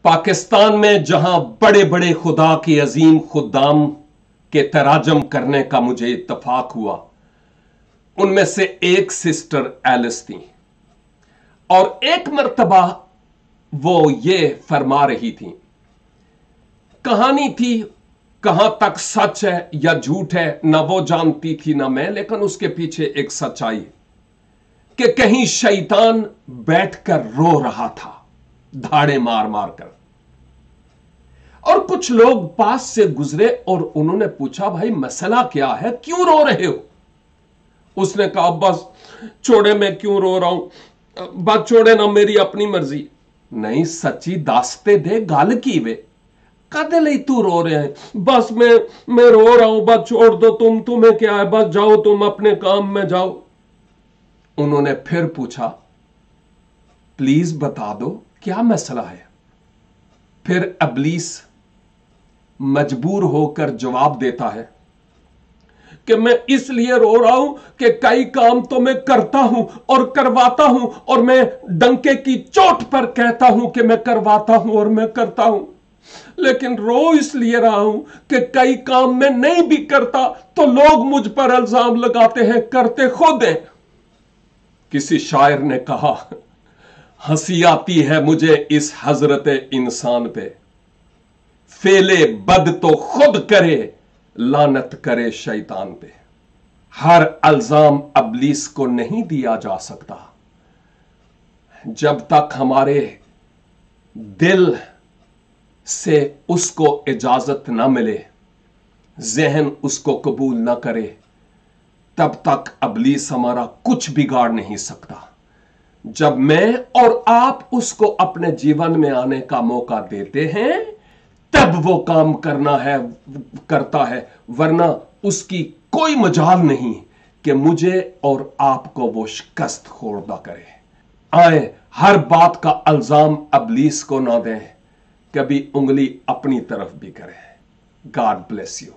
पाकिस्तान में जहां बड़े बड़े खुदा की अजीम खुदाम के तराजम करने का मुझे इत्तफाक हुआ, उनमें से एक सिस्टर एलिस थी और एक मर्तबा वो ये फरमा रही थी। कहानी थी, कहां तक सच है या झूठ है ना वो जानती थी ना मैं, लेकिन उसके पीछे एक सच्चाई कि कहीं शैतान बैठकर रो रहा था धाड़े मार मार कर। और कुछ लोग पास से गुजरे और उन्होंने पूछा, भाई मसला क्या है, क्यों रो रहे हो? उसने कहा, बस छोड़े, मैं क्यों रो रहा हूं, बस छोड़े ना, मेरी अपनी मर्जी। नहीं, सच्ची दास्ते दे गल की वे, कदे लई तू रो रहे हैं? बस मैं रो रहा हूं, बस छोड़ दो, तुम्हें क्या है, बस जाओ, तुम अपने काम में जाओ। उन्होंने फिर पूछा, प्लीज बता दो क्या मसला है। फिर इब्लीस मजबूर होकर जवाब देता है कि मैं इसलिए रो रहा हूं कि कई काम तो मैं करता हूं और करवाता हूं, और मैं डंके की चोट पर कहता हूं कि मैं करवाता हूं और मैं करता हूं, लेकिन रो इसलिए रहा हूं कि कई काम मैं नहीं भी करता तो लोग मुझ पर इल्जाम लगाते हैं, करते खुद हैं। किसी शायर ने कहा, हंसी आती है मुझे इस हजरत इंसान पे, फेले बद तो खुद करे, लानत करे शैतान पे। हर इल्जाम इब्लीस को नहीं दिया जा सकता जब तक हमारे दिल से उसको इजाजत ना मिले, जहन उसको कबूल ना करे, तब तक इब्लीस हमारा कुछ बिगाड़ नहीं सकता। जब मैं और आप उसको अपने जीवन में आने का मौका देते हैं, तब वो काम करता है, वरना उसकी कोई मजाल नहीं कि मुझे और आपको वो शिकस्त खोर्दा करे। आए, हर बात का इल्जाम इब्लीस को ना दें, कभी उंगली अपनी तरफ भी करें। God bless you.